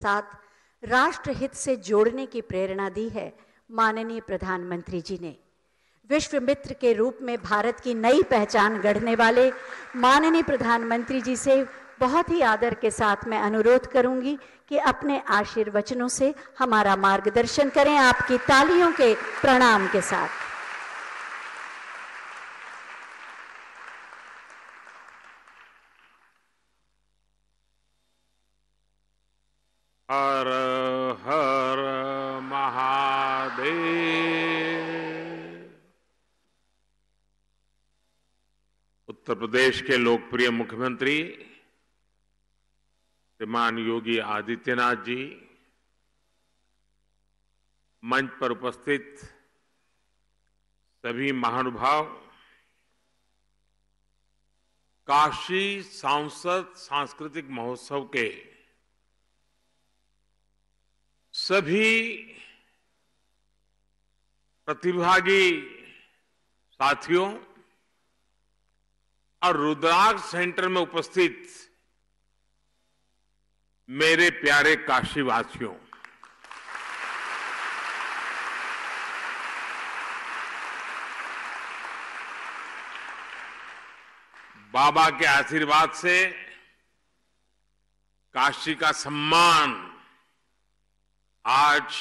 साथ राष्ट्रहित से जोड़ने की प्रेरणा दी है माननीय प्रधानमंत्री जी ने। विश्व मित्र के रूप में भारत की नई पहचान गढ़ने वाले माननीय प्रधानमंत्री जी से बहुत ही आदर के साथ मैं अनुरोध करूंगी कि अपने आशीर्वचनों से हमारा मार्गदर्शन करें, आपकी तालियों के प्रणाम के साथ। हर हर महादेव। उत्तर प्रदेश के लोकप्रिय मुख्यमंत्री श्रीमान योगी आदित्यनाथ जी, मंच पर उपस्थित सभी महानुभाव, काशी सांसद सांस्कृतिक महोत्सव के सभी प्रतिभागी साथियों और रुद्राक्ष सेंटर में उपस्थित मेरे प्यारे काशीवासियों, बाबा के आशीर्वाद से काशी का सम्मान आज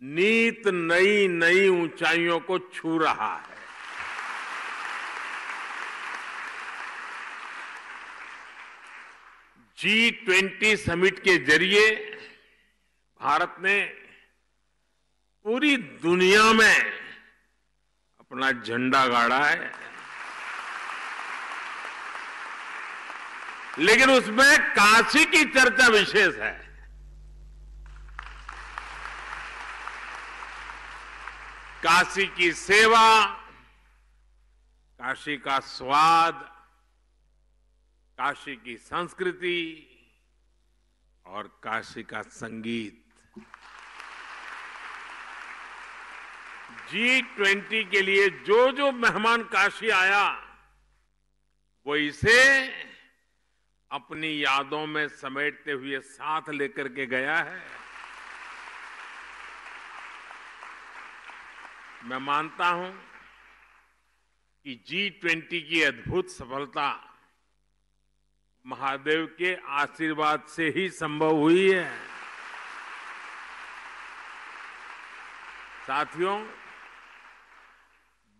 नित नई नई ऊंचाइयों को छू रहा है। G20 समिट के जरिए भारत ने पूरी दुनिया में अपना झंडा गाड़ा है, लेकिन उसमें काशी की चर्चा विशेष है। काशी की सेवा, काशी का स्वाद, काशी की संस्कृति और काशी का संगीत। G20 के लिए जो जो मेहमान काशी आया वो इसे अपनी यादों में समेटते हुए साथ लेकर के गया है। मैं मानता हूं कि G20 की अद्भुत सफलता महादेव के आशीर्वाद से ही संभव हुई है। साथियों,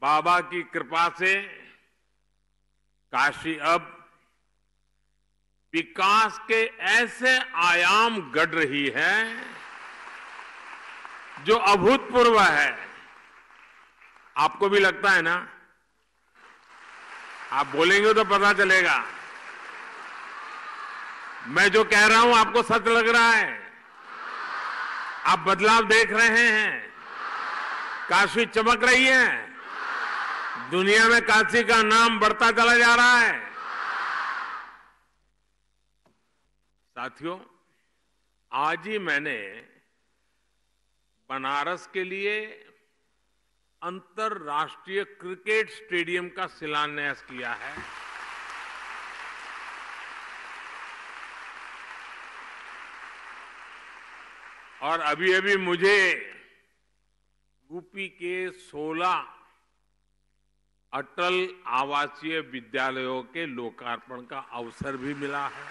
बाबा की कृपा से काशी अब विकास के ऐसे आयाम गढ़ रही है जो अभूतपूर्व है। आपको भी लगता है ना? आप बोलेंगे तो पता चलेगा। मैं जो कह रहा हूं आपको सच लग रहा है? आप बदलाव देख रहे हैं? काशी चमक रही है? दुनिया में काशी का नाम बढ़ता चला जा रहा है। साथियों, आज ही मैंने बनारस के लिए अंतर्राष्ट्रीय क्रिकेट स्टेडियम का शिलान्यास किया है। और अभी अभी मुझे यूपी के 16 अटल आवासीय विद्यालयों के लोकार्पण का अवसर भी मिला है।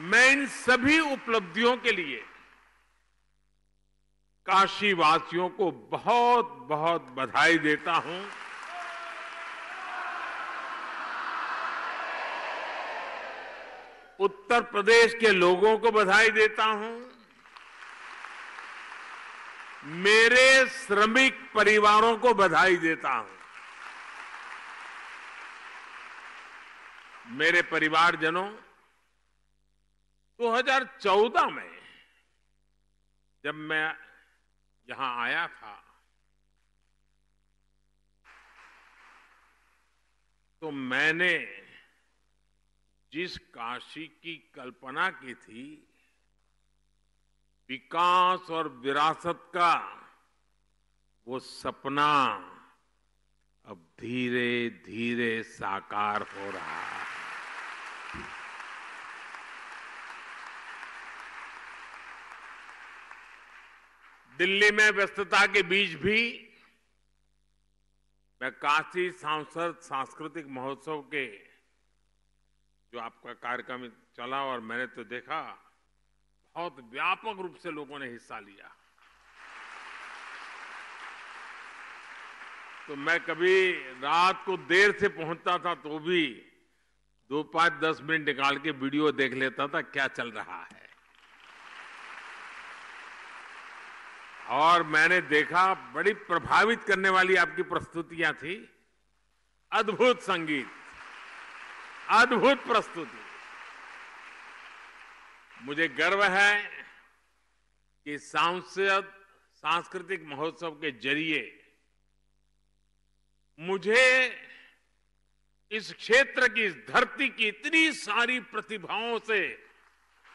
मैं इन सभी उपलब्धियों के लिए काशी वासियों को बहुत बहुत बधाई देता हूं। उत्तर प्रदेश के लोगों को बधाई देता हूं। मेरे श्रमिक परिवारों को बधाई देता हूं। मेरे परिवारजनों, 2014 में जब मैं यहां आया था तो मैंने जिस काशी की कल्पना की थी, विकास और विरासत का, वो सपना अब धीरे धीरे साकार हो रहा है। दिल्ली में व्यस्तता के बीच भी मैं काशी सांस्कृतिक महोत्सव के जो आपका कार्यक्रम चला और मैंने तो देखा बहुत व्यापक रूप से लोगों ने हिस्सा लिया। तो मैं कभी रात को देर से पहुंचता था तो भी 2, 5, 10 मिनट निकाल के वीडियो देख लेता था क्या चल रहा है। और मैंने देखा बड़ी प्रभावित करने वाली आपकी प्रस्तुतियां थी। अद्भुत संगीत, अद्भुत प्रस्तुति। मुझे गर्व है कि सांस्कृतिक महोत्सव के जरिए मुझे इस क्षेत्र की, इस धरती की इतनी सारी प्रतिभाओं से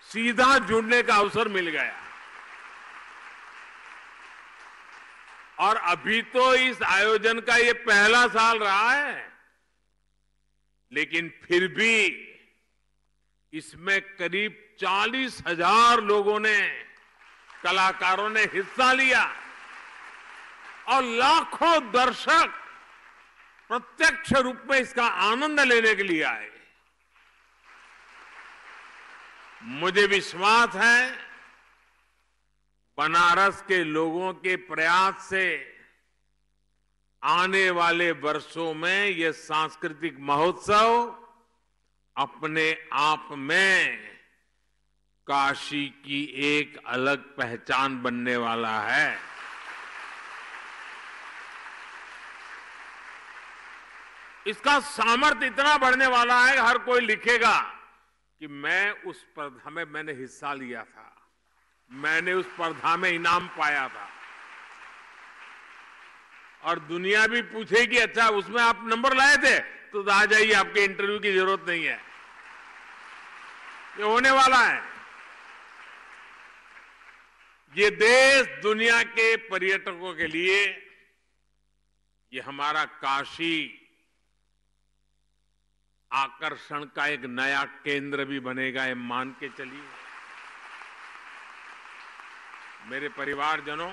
सीधा जुड़ने का अवसर मिल गया। और अभी तो इस आयोजन का ये पहला साल रहा है, लेकिन फिर भी इसमें करीब 40,000 लोगों ने, कलाकारों ने हिस्सा लिया और लाखों दर्शक प्रत्यक्ष रूप में इसका आनंद लेने के लिए आए। मुझे विश्वास है बनारस के लोगों के प्रयास से आने वाले वर्षों में यह सांस्कृतिक महोत्सव अपने आप में काशी की एक अलग पहचान बनने वाला है। इसका सामर्थ्य इतना बढ़ने वाला है, हर कोई लिखेगा कि मैंने हिस्सा लिया था, मैंने उस स्पर्धा में इनाम पाया था। और दुनिया भी पूछेगी अच्छा उसमें आप नंबर लाए थे, तो आ जाइए, आपके इंटरव्यू की जरूरत नहीं है, ये होने वाला है। ये देश दुनिया के पर्यटकों के लिए, ये हमारा काशी आकर्षण का एक नया केंद्र भी बनेगा, ये मान के चलिए। मेरे परिवारजनों,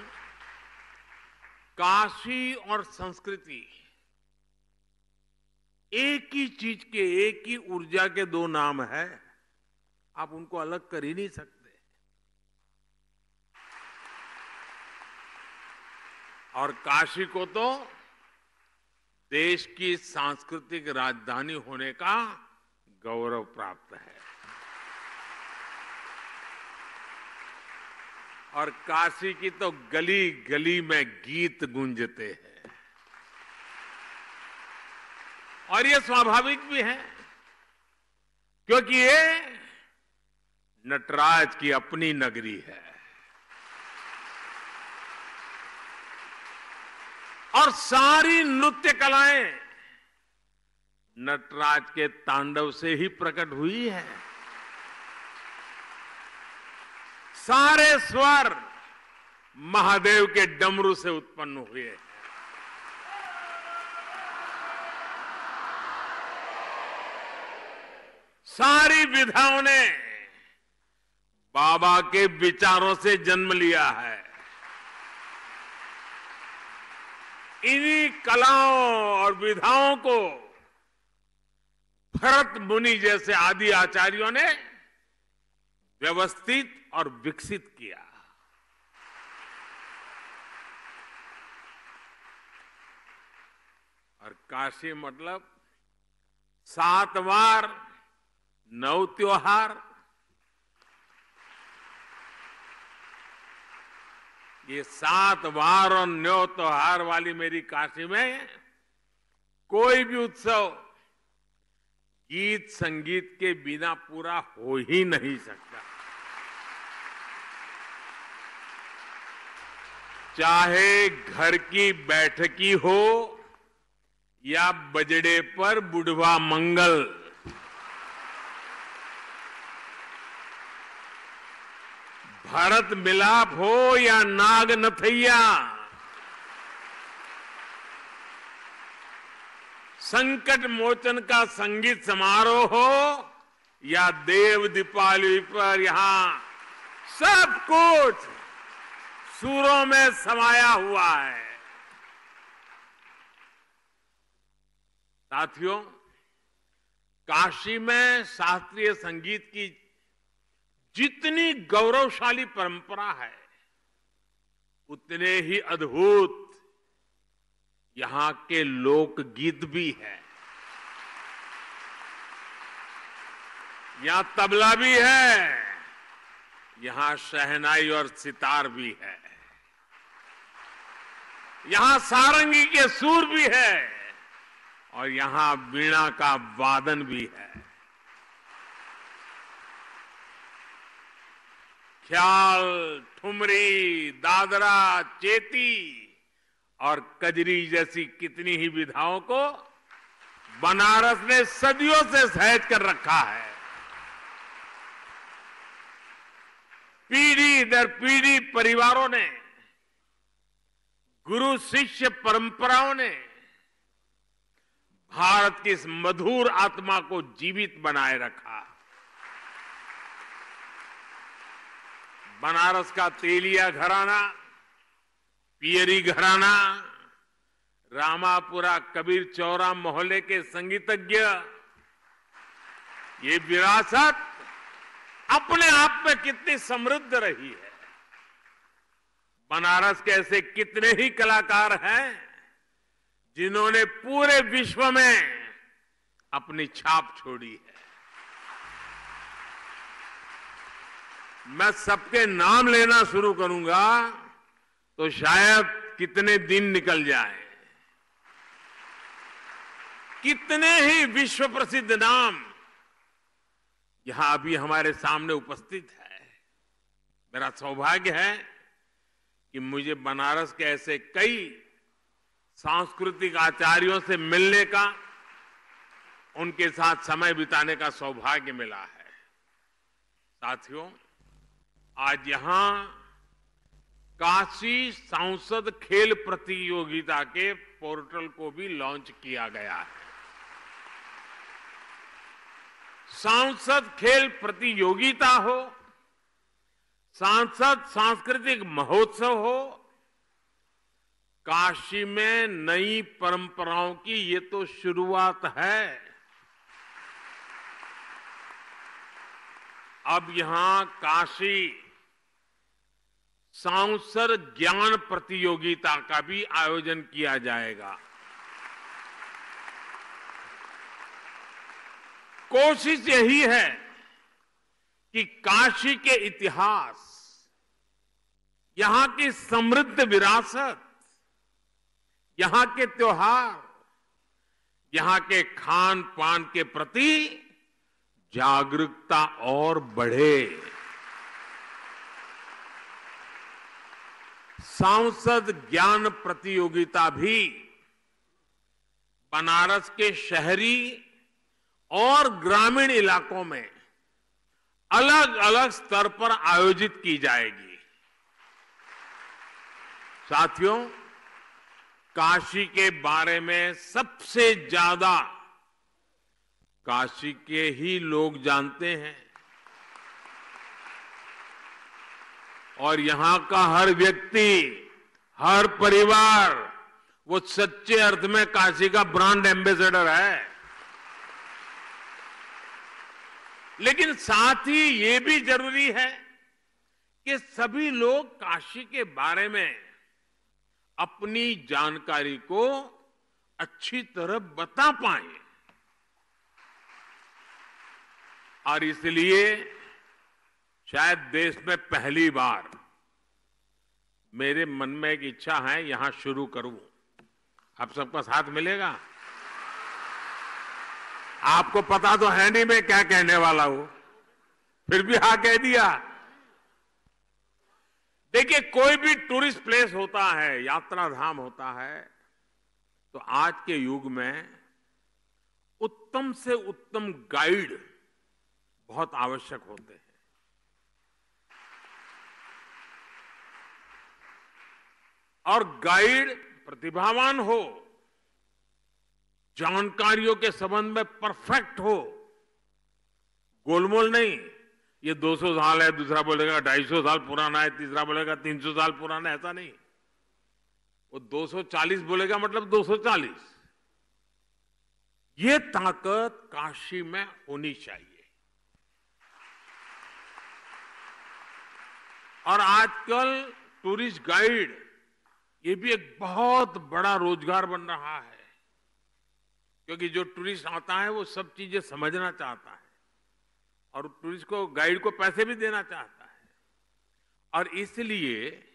काशी और संस्कृति एक ही चीज के, एक ही ऊर्जा के दो नाम है, आप उनको अलग कर ही नहीं सकते। और काशी को तो देश की सांस्कृतिक राजधानी होने का गौरव प्राप्त है। और काशी की तो गली गली में गीत गूंजते हैं, और ये स्वाभाविक भी है क्योंकि ये नटराज की अपनी नगरी है। और सारी नृत्य कलाएं नटराज के तांडव से ही प्रकट हुई है। सारे स्वर महादेव के डमरू से उत्पन्न हुए हैं। सारी विधाओं ने बाबा के विचारों से जन्म लिया है। इन्हीं कलाओं और विधाओं को भरत मुनि जैसे आदि आचार्यों ने व्यवस्थित और विकसित किया। और काशी मतलब 7 वार 9 त्योहार, ये 7 वार और 9 त्योहार वाली मेरी काशी में कोई भी उत्सव गीत संगीत के बिना पूरा हो ही नहीं सकता। चाहे घर की बैठकी हो या बजड़े पर बुढ़वा मंगल, भरत मिलाप हो या नाग नथैया, संकट मोचन का संगीत समारोह हो या देव दीपावली पर यहां सब कुछ सूरों में समाया हुआ है। साथियों, काशी में शास्त्रीय संगीत की जितनी गौरवशाली परंपरा है, उतने ही अद्भुत यहां के लोकगीत भी है। यहां तबला भी है, यहां शहनाई और सितार भी है, यहां सारंगी के सुर भी है और यहां वीणा का वादन भी है। ख्याल, ठुमरी, दादरा, चेती और कजरी जैसी कितनी ही विधाओं को बनारस ने सदियों से सहेज कर रखा है। पीढ़ी दर पीढ़ी परिवारों ने, गुरु शिष्य परंपराओं ने भारत की इस मधुर आत्मा को जीवित बनाए रखा। बनारस का तेलिया घराना, पियरी घराना, रामापुरा कबीर चौरा मोहल्ले के संगीतज्ञ, ये विरासत अपने आप में कितनी समृद्ध रही है। बनारस के ऐसे कितने ही कलाकार हैं जिन्होंने पूरे विश्व में अपनी छाप छोड़ी है। मैं सबके नाम लेना शुरू करूंगा तो शायद कितने दिन निकल जाए। कितने ही विश्व प्रसिद्ध नाम यहां अभी हमारे सामने उपस्थित है। मेरा सौभाग्य है कि मुझे बनारस के ऐसे कई सांस्कृतिक आचार्यों से मिलने का, उनके साथ समय बिताने का सौभाग्य मिला है। साथियों, आज यहां काशी सांसद खेल प्रतियोगिता के पोर्टल को भी लॉन्च किया गया है। सांसद खेल प्रतियोगिता हो, सांसद सांस्कृतिक महोत्सव हो, काशी में नई परंपराओं की ये तो शुरुआत है। अब यहां काशी सांसद ज्ञान प्रतियोगिता का भी आयोजन किया जाएगा। कोशिश यही है कि काशी के इतिहास, यहां की समृद्ध विरासत, यहां के त्योहार, यहां के खान पान के प्रति जागरूकता और बढ़े। सांसद ज्ञान प्रतियोगिता भी बनारस के शहरी और ग्रामीण इलाकों में अलग अलग स्तर पर आयोजित की जाएगी। साथियों, काशी के बारे में सबसे ज्यादा काशी के ही लोग जानते हैं और यहां का हर व्यक्ति, हर परिवार वो सच्चे अर्थ में काशी का ब्रांड एम्बेसडर है। लेकिन साथ ही ये भी जरूरी है कि सभी लोग काशी के बारे में अपनी जानकारी को अच्छी तरह बता पाएं। और इसलिए शायद देश में पहली बार मेरे मन में एक इच्छा है, यहां शुरू करूं। आप सबका साथ मिलेगा? आपको पता तो है नहीं मैं क्या कहने वाला हूं, फिर भी हाँ कह दिया। देखिए, कोई भी टूरिस्ट प्लेस होता है, यात्रा धाम होता है, तो आज के युग में उत्तम से उत्तम गाइड बहुत आवश्यक होते हैं। और गाइड प्रतिभावान हो, जानकारियों के संबंध में परफेक्ट हो, गोलमोल नहीं, ये 200 साल है, दूसरा बोलेगा 250 साल पुराना है, तीसरा बोलेगा 300 साल पुराना है। ऐसा नहीं, वो 240 बोलेगा मतलब 240। ये ताकत काशी में होनी चाहिए। और आजकल टूरिस्ट गाइड ये भी एक बहुत बड़ा रोजगार बन रहा है, क्योंकि जो टूरिस्ट आता है वो सब चीजें समझना चाहता है और टूरिस्ट को, गाइड को पैसे भी देना चाहता है। और इसलिए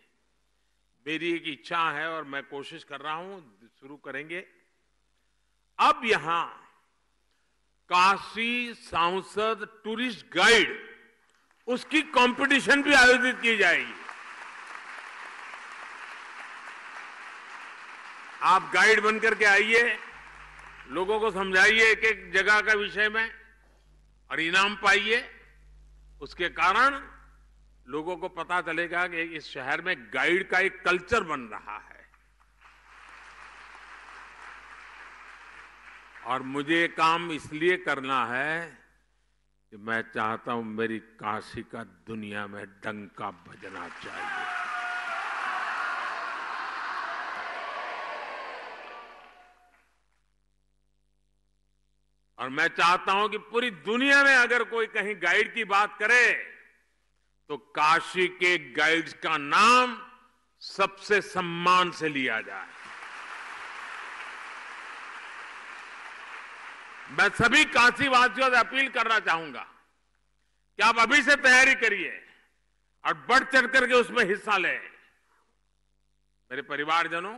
मेरी एक इच्छा है और मैं कोशिश कर रहा हूं, शुरू करेंगे अब यहां काशी सांसद टूरिस्ट गाइड, उसकी कंपटीशन भी आयोजित की जाएगी। आप गाइड बनकर के आइए, लोगों को समझाइए एक एक जगह का विषय में और इनाम पाइए। उसके कारण लोगों को पता चलेगा कि इस शहर में गाइड का एक कल्चर बन रहा है। और मुझे ये काम इसलिए करना है कि मैं चाहता हूं मेरी काशी का दुनिया में डंका बजना चाहिए। और मैं चाहता हूं कि पूरी दुनिया में अगर कोई कहीं गाइड की बात करे तो काशी के गाइड्स का नाम सबसे सम्मान से लिया जाए। मैं सभी काशीवासियों से अपील करना चाहूंगा कि आप अभी से तैयारी करिए और बढ़ चढ़ करके उसमें हिस्सा लें। मेरे परिवारजनों,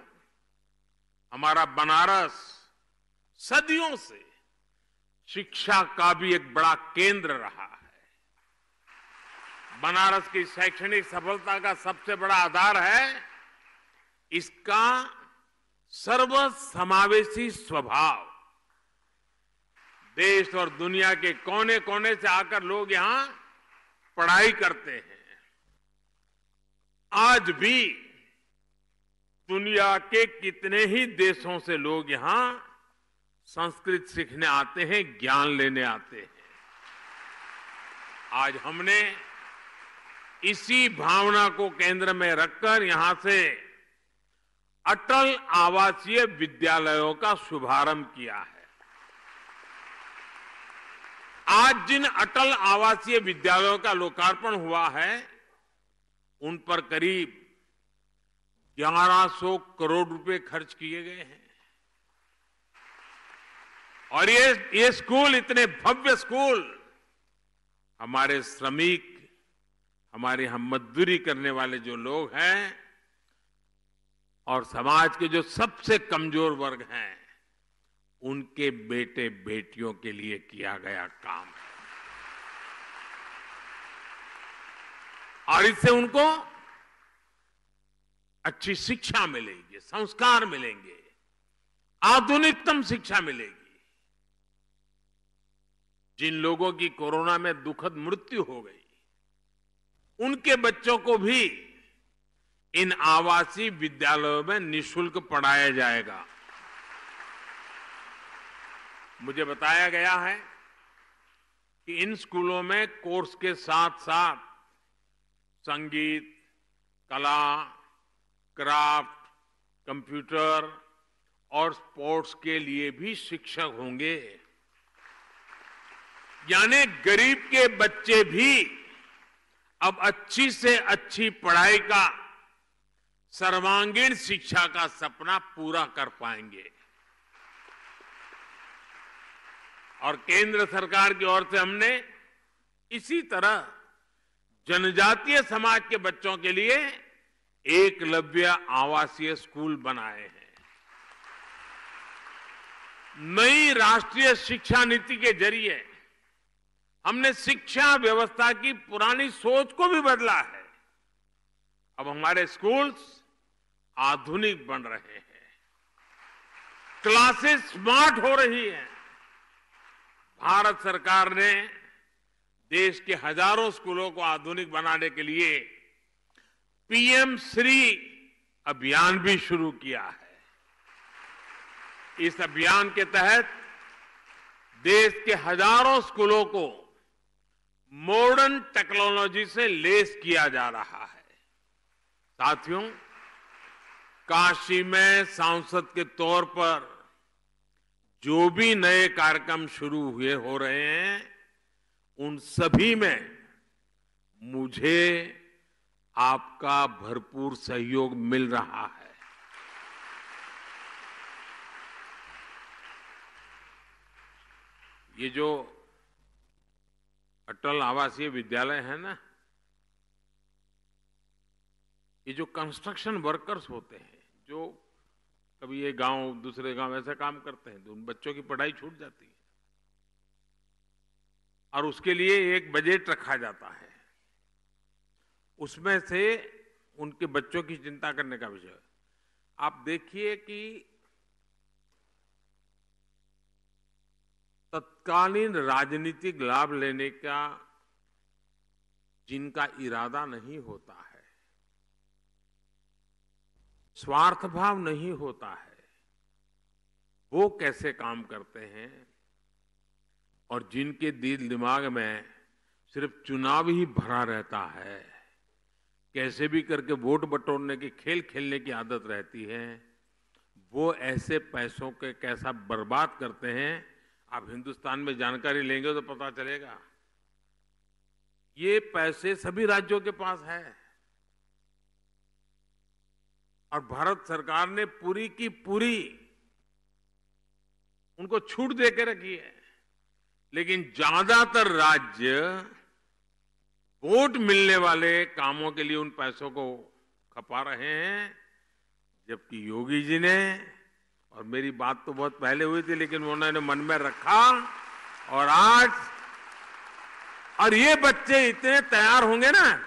हमारा बनारस सदियों से शिक्षा का भी एक बड़ा केंद्र रहा है। बनारस की शैक्षणिक सफलता का सबसे बड़ा आधार है इसका सर्वसमावेशी स्वभाव। देश और दुनिया के कोने कोने से आकर लोग यहां पढ़ाई करते हैं। आज भी दुनिया के कितने ही देशों से लोग यहां संस्कृत सीखने आते हैं, ज्ञान लेने आते हैं। आज हमने इसी भावना को केंद्र में रखकर यहां से अटल आवासीय विद्यालयों का शुभारंभ किया है। आज जिन अटल आवासीय विद्यालयों का लोकार्पण हुआ है, उन पर करीब 1100 करोड़ रुपए खर्च किए गए हैं। और ये स्कूल, इतने भव्य स्कूल, हमारे श्रमिक, हमारे हम मजदूरी करने वाले जो लोग हैं और समाज के जो सबसे कमजोर वर्ग हैं, उनके बेटे बेटियों के लिए किया गया काम है। और इससे उनको अच्छी शिक्षा मिलेगी, संस्कार मिलेंगे, आधुनिकतम शिक्षा मिलेगी। जिन लोगों की कोरोना में दुखद मृत्यु हो गई, उनके बच्चों को भी इन आवासीय विद्यालयों में निःशुल्क पढ़ाया जाएगा। मुझे बताया गया है कि इन स्कूलों में कोर्स के साथ साथ संगीत, कला, क्राफ्ट, कंप्यूटर और स्पोर्ट्स के लिए भी शिक्षक होंगे। यानी गरीब के बच्चे भी अब अच्छी से अच्छी पढ़ाई का, सर्वांगीण शिक्षा का सपना पूरा कर पाएंगे। और केंद्र सरकार की ओर से हमने इसी तरह जनजातीय समाज के बच्चों के लिए एकलव्य आवासीय स्कूल बनाए हैं। नई राष्ट्रीय शिक्षा नीति के जरिए हमने शिक्षा व्यवस्था की पुरानी सोच को भी बदला है। अब हमारे स्कूल्स आधुनिक बन रहे हैं, क्लासेस स्मार्ट हो रही हैं। भारत सरकार ने देश के हजारों स्कूलों को आधुनिक बनाने के लिए पीएम श्री अभियान भी शुरू किया है। इस अभियान के तहत देश के हजारों स्कूलों को मॉडर्न टेक्नोलॉजी से लेस किया जा रहा है। साथियों, काशी में सांसद के तौर पर जो भी नए कार्यक्रम शुरू हुए हो रहे हैं, उन सभी में मुझे आपका भरपूर सहयोग मिल रहा है। ये जो अटल आवासीय विद्यालय है ना, ये जो कंस्ट्रक्शन वर्कर्स होते हैं, जो कभी ये गांव दूसरे गांव ऐसा काम करते हैं, तो उन बच्चों की पढ़ाई छूट जाती है और उसके लिए एक बजट रखा जाता है। उसमें से उनके बच्चों की चिंता करने का विषय। आप देखिए कि तत्कालीन राजनीतिक लाभ लेने का जिनका इरादा नहीं होता है, स्वार्थ भाव नहीं होता है, वो कैसे काम करते हैं, और जिनके दिल दिमाग में सिर्फ चुनाव ही भरा रहता है, कैसे भी करके वोट बटोरने की खेल खेलने की आदत रहती है, वो ऐसे पैसों के कैसा बर्बाद करते हैं। आप हिंदुस्तान में जानकारी लेंगे तो पता चलेगा। ये पैसे सभी राज्यों के पास है और भारत सरकार ने पूरी की पूरी उनको छूट दे के रखी है, लेकिन ज्यादातर राज्य वोट मिलने वाले कामों के लिए उन पैसों को खपा रहे हैं, जबकि योगी जी ने, और मेरी बात तो बहुत पहले हुई थी लेकिन उन्होंने मन में रखा, और आज और ये बच्चे इतने तैयार होंगे ना,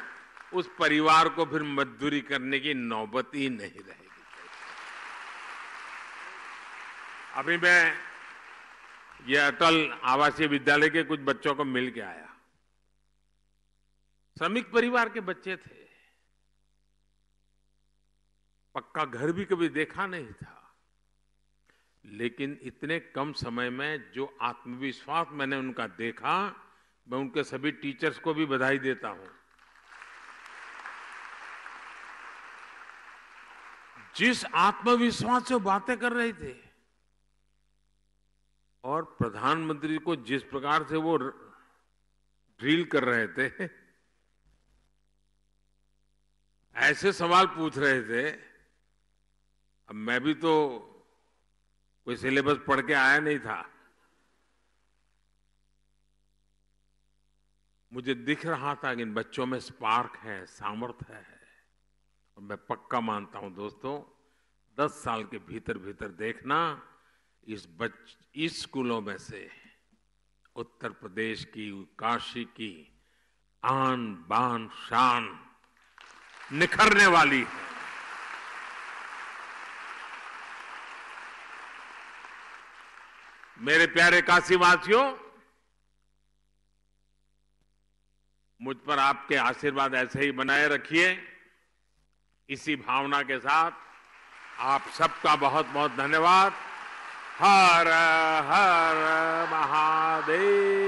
उस परिवार को फिर मजदूरी करने की नौबत ही नहीं रहेगी। अभी मैं ये अटल आवासीय विद्यालय के कुछ बच्चों को मिल के आया। श्रमिक परिवार के बच्चे थे, पक्का घर भी कभी देखा नहीं था, लेकिन इतने कम समय में जो आत्मविश्वास मैंने उनका देखा, मैं उनके सभी टीचर्स को भी बधाई देता हूं। जिस आत्मविश्वास से बातें कर रहे थे और प्रधानमंत्री को जिस प्रकार से वो ड्रिल कर रहे थे, ऐसे सवाल पूछ रहे थे। अब मैं भी तो कोई सिलेबस पढ़ के आया नहीं था, मुझे दिख रहा था कि इन बच्चों में स्पार्क है, सामर्थ्य है, और मैं पक्का मानता हूं दोस्तों, 10 साल के भीतर भीतर देखना, इस स्कूलों में से उत्तर प्रदेश की, काशी की आन बान शान निखरने वाली है। मेरे प्यारे काशीवासियों, मुझ पर आपके आशीर्वाद ऐसे ही बनाए रखिए। इसी भावना के साथ आप सबका बहुत बहुत धन्यवाद। हर हर महादेव।